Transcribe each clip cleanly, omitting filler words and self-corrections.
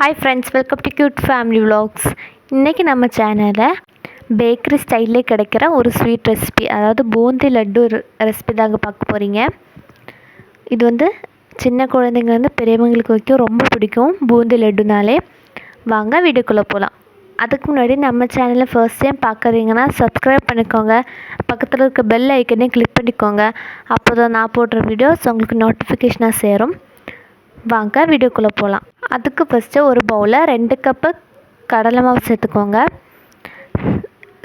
Hi friends, welcome to cute family vlogs. இன்றைக்கி நம்ம சேனலில் பேக்கரி ஸ்டைல்லே கிடைக்கிற ஒரு ஸ்வீட் ரெசிபி, அதாவது பூந்தி லட்டு ரெசிபி தாங்க பார்க்க போகிறீங்க. இது வந்து சின்ன குழந்தைங்க பெரியவங்களுக்கு வைக்க ரொம்ப பிடிக்கும் பூந்தி லட்டுனாலே. வாங்க வீடியோக்குள்ளே போகலாம். அதுக்கு முன்னாடி நம்ம சேனலில் ஃபர்ஸ்ட் டைம் பார்க்குறீங்கன்னா சப்ஸ்கிரைப் பண்ணிக்கோங்க, பக்கத்தில் இருக்க பெல் ஐக்கனே கிளிக் பண்ணிக்கோங்க. அப்போ தான் நான் போடுற வீடியோஸ் உங்களுக்கு நோட்டிஃபிகேஷனாக சேரும். வாங்க வீடியோக்குள்ளே போகலாம். அதுக்கு ஃபஸ்ட்டு ஒரு பவுலில் 2 கப்பு கடலை மாவு சேர்த்துக்கோங்க.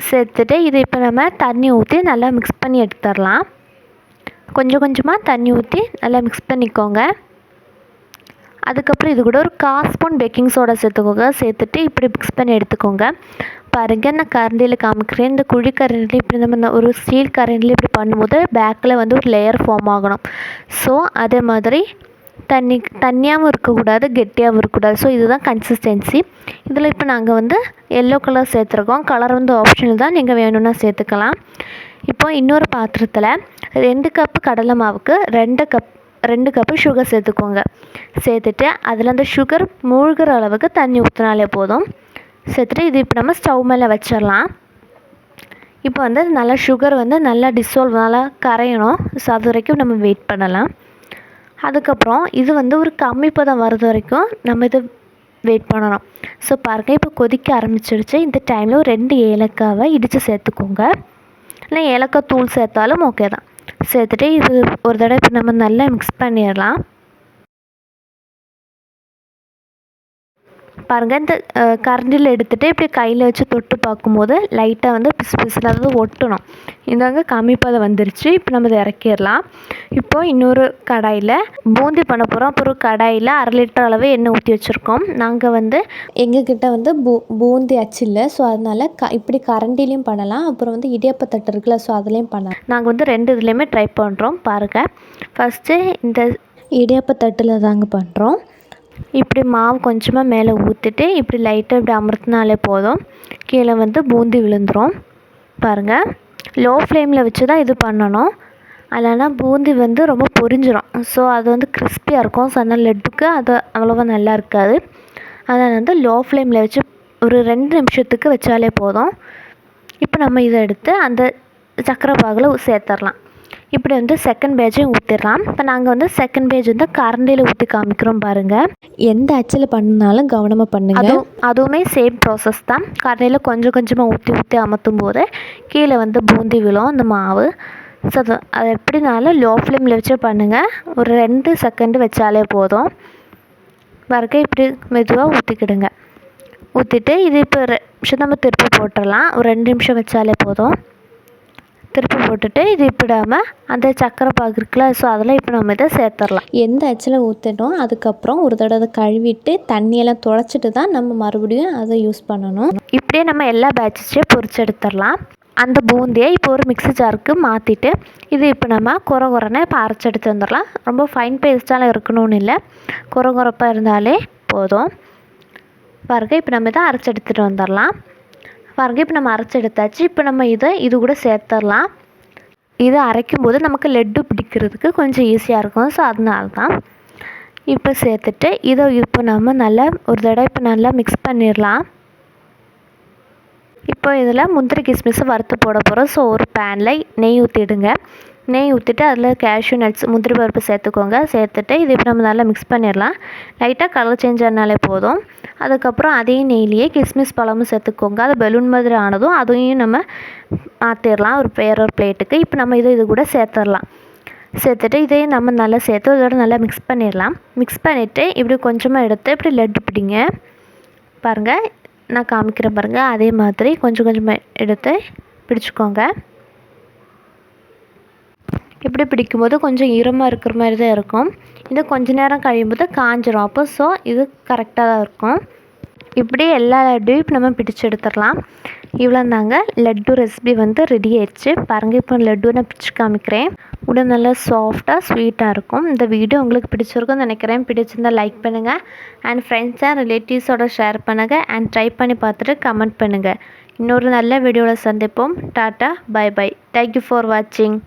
சேர்த்துட்டு இது இப்போ நம்ம தண்ணி ஊற்றி நல்லா மிக்ஸ் பண்ணி எடுத்துடலாம். கொஞ்சம் கொஞ்சமாக தண்ணி ஊற்றி நல்லா மிக்ஸ் பண்ணிக்கோங்க. அதுக்கப்புறம் இது கூட ஒரு 1/4 ஸ்பூன் பேக்கிங் சோடா சேர்த்துக்கோங்க. சேர்த்துட்டு இப்படி மிக்ஸ் பண்ணி எடுத்துக்கோங்க. பாருங்கள், நான் கரண்டியில் காமிக்கிறேன். இந்த குழி கரண்டில் இப்படி நம்ம ஒரு ஸ்டீல் கரண்டில் இப்படி பண்ணும்போது பேக்கில் ஒரு லேயர் ஃபார்ம் ஆகணும். ஸோ அதே மாதிரி தண்ணியாகவும் இருக்கக்கூடாது, கெட்டியாகவும் இருக்கக்கூடாது. ஸோ இதுதான் கன்சிஸ்டன்சி. இதில் இப்போ நாங்கள் எல்லோ கலர் சேர்த்துருக்கோம். கலர் ஆப்ஷனல் தான், நீங்கள் வேணும்னா சேர்த்துக்கலாம். இப்போ இன்னொரு பாத்திரத்தில் 2 கப்பு கடலை மாவுக்கு 2 கப்பு சுகர் சேர்த்துக்கோங்க. சேர்த்துட்டு அதில் அந்த சுகர் மூழ்கிற அளவுக்கு தண்ணி ஊற்றினாலே போதும். சேர்த்துட்டு இது இப்போ நம்ம ஸ்டவ் மேலே வச்சிடலாம். இப்போ நல்லா சுகர் நல்லா டிசால்வ், நல்லா கரையணும். ஸோ அது வரைக்கும் நம்ம வெயிட் பண்ணலாம். அதுக்கப்புறம் இது ஒரு கம்மி பதம் வர்றது வரைக்கும் நம்ம இது வெயிட் பண்ணணும். ஸோ பாருங்கள், இப்போ கொதிக்க ஆரம்பிச்சிடுச்சு. இந்த டைமில் ஒரு 2 ஏலக்காவை இடித்து சேர்த்துக்கோங்க. இல்லை ஏலக்காய் தூள் சேர்த்தாலும் ஓகே தான். சேர்த்துட்டு இது ஒரு தடவை இப்போ நம்ம நல்லா மிக்ஸ் பண்ணிடலாம். பாருங்கள், இந்த கரண்டியில் எடுத்துகிட்டு இப்படி கையில் வச்சு தொட்டு பார்க்கும்போது லைட்டாக பிசு பிசுனாவது ஒட்டணும். இதாங்க கம்மி பதம் வந்துருச்சு. இப்போ நம்ம இதை இறக்கிடலாம். இப்போது இன்னொரு கடாயில் பூந்தி பண்ண போகிறோம். அப்புறம் கடாயில் 1/2 லிட்டர் அளவு எண்ணெய் ஊற்றி வச்சுருக்கோம். நாங்கள் எங்ககிட்ட பூந்தி அச்சு இல்லை. ஸோ அதனால் இப்படி கரண்டிலையும் பண்ணலாம். அப்புறம் இடியாப்பத்தட்டு இருக்குல்ல, ஸோ அதுலேயும் பண்ணலாம். நாங்கள் 2 இதுலேயுமே ட்ரை பண்ணுறோம். பாருங்கள், ஃபஸ்ட்டு இந்த இடியாப்பத்தட்டில் தாங்க பண்ணுறோம். இப்படி மாவு கொஞ்சமாக மேலே ஊற்றிட்டு இப்படி லைட்டாக இப்படி அமர்த்தினாலே போதும். கீழே பூந்தி விழுந்துடும். பாருங்கள், லோ ஃப்ளேமில் வச்சு தான் இது பண்ணணும். இல்லைனா பூந்தி ரொம்ப பொரிஞ்சிடும். ஸோ அது கிறிஸ்பியாக இருக்கும். ஸோ அதனால் லட்டுக்கு அது அவ்வளோவா நல்லா இருக்காது. அதனால் லோ ஃப்ளேமில் வச்சு ஒரு 2 நிமிஷத்துக்கு வச்சாலே போதும். இப்போ நம்ம இதை எடுத்து அந்த சர்க்கரை பாகில் சேர்த்துடலாம். இப்படி செகண்ட் பேட்சையும் ஊற்றிடலாம். இப்போ நாங்கள் செகண்ட் பேட்ச் கரண்டியில் ஊற்றி காமிக்கிறோம். பாருங்கள், எந்த அச்சில் பண்ணினாலும் கவனமாக பண்ணுங்கள். அதுவுமே சேம் ப்ராசஸ் தான். கரண்டியில் கொஞ்சம் கொஞ்சமாக ஊற்றி அமர்த்தும் போது கீழே பூந்தி விழும் அந்த மாவு. ஸோ அது எப்படினாலும் லோ ஃப்ளேமில் வச்சு பண்ணுங்கள். ஒரு 2 செகண்டு வச்சாலே போதும். பாருங்கள், இப்படி மெதுவாக ஊற்றிக்கிடுங்க. ஊற்றிட்டு இது இப்போ 2 நிமிஷம் நம்ம திருப்பி போட்டுடலாம். ஒரு 2 நிமிஷம் வச்சாலே போதும். திருப்பி போட்டுட்டு இது இப்படாமல் அந்த சக்கரை பாகு இருக்குல்ல, ஸோ அதில் இப்போ நம்ம இதை சேர்த்துடலாம். எந்த அச்சில் ஊற்றிட்டோம் அதுக்கப்புறம் ஒரு தடவை கழுவிட்டு தண்ணியெல்லாம் துடைச்சிட்டு தான் நம்ம மறுபடியும் அதை யூஸ் பண்ணணும். இப்படியே நம்ம எல்லா பேட்சஸையும் பொரிச்சு எடுத்துடலாம். அந்த பூந்தியை இப்போ ஒரு மிக்ஸி ஜாருக்கு மாற்றிட்டு இது இப்போ நம்ம குறகுறன்னு இப்போ அரைச்சி எடுத்து வந்துடலாம். ரொம்ப ஃபைன் பேஸ்ட்டாலாம் இருக்கணும்னு இல்லை, குறகுறப்பாக இருந்தாலே போதும். பாருங்கள், இப்போ நம்ம இதை அரைச்சி எடுத்துகிட்டு வந்துடலாம். பாருங்கள், இப்போ நம்ம அரைச்சி எடுத்தாச்சு. இப்போ நம்ம இது கூட சேர்த்துடலாம். இதை அரைக்கும் போது நமக்கு லட்டு பிடிக்கிறதுக்கு கொஞ்சம் ஈஸியாக இருக்கும். ஸோ அதனால தான் இப்போ சேர்த்துட்டு இதை இப்போ நம்ம நல்லா ஒரு தடவை இப்போ நல்லா மிக்ஸ் பண்ணிடலாம். இப்போ இதில் முந்திரி கிஸ்மிஸை வறுத்து போட போகிறோம். ஸோ ஒரு பேனில் நெய் ஊற்றிடுங்க. நெய் ஊற்றிட்டு அதில் கேஷ்யூ நட்ஸ், முந்திரி பருப்பு சேர்த்துக்கோங்க. சேர்த்துட்டு இது இப்போ நம்ம நல்லா மிக்ஸ் பண்ணிடலாம். லைட்டாக கலர் சேஞ்ச் ஆனாலே போதும். அதுக்கப்புறம் அதே நெய்லேயே கிஸ்மிஸ் பழமும் சேர்த்துக்கோங்க. அது பலூன் மாதிரி ஆனதும் அதையும் நம்ம மாற்றிடலாம் ஒரு பிளேட்டுக்கு. இப்போ நம்ம இது கூட சேர்த்துடலாம். சேர்த்துட்டு இதையும் நம்ம நல்லா சேர்த்து இதோட நல்லா மிக்ஸ் பண்ணிடலாம். மிக்ஸ் பண்ணிவிட்டு இப்படி கொஞ்சமாக எடுத்து இப்படி லட்டு பிடிங்க. பாருங்கள், நான் காமிக்கிறேன் பாருங்கள். அதே மாதிரி கொஞ்சம் கொஞ்சமாக எடுத்து பிடிச்சிக்கோங்க. இப்படி பிடிக்கும்போது கொஞ்சம் ஈரமாக இருக்கிற மாதிரி தான் இருக்கும். இது கொஞ்சம் நேரம் கழியும்போது காஞ்சிரும். அப்போ ஸோ இது கரெக்டாக தான் இருக்கும். இப்படி எல்லா லட்டையும் இப்போ நம்ம பிடிச்சி எடுத்துடலாம். இவ்வளோ தாங்க லட்டு ரெசிபி ரெடி ஆயிடுச்சு. பாருங்கள், இப்போ லட்டு நான் பிடிச்சி காமிக்கிறேன். உடனே நல்லா சாஃப்டாக ஸ்வீட்டாக இருக்கும். இந்த வீடியோ உங்களுக்கு பிடிச்சிருக்கும்னு நினைக்கிறேன். பிடிச்சிருந்தால் லைக் பண்ணுங்கள் அண்ட் ஃப்ரெண்ட்ஸ் அண்ட் ரிலேட்டிவ்ஸோட ஷேர் பண்ணுங்கள் அண்ட் ட்ரை பண்ணி பார்த்துட்டு கமெண்ட் பண்ணுங்கள். இன்னொரு நல்ல வீடியோவில் சந்திப்போம். டாட்டா, பை பை. தேங்க்யூ ஃபார் வாட்சிங்.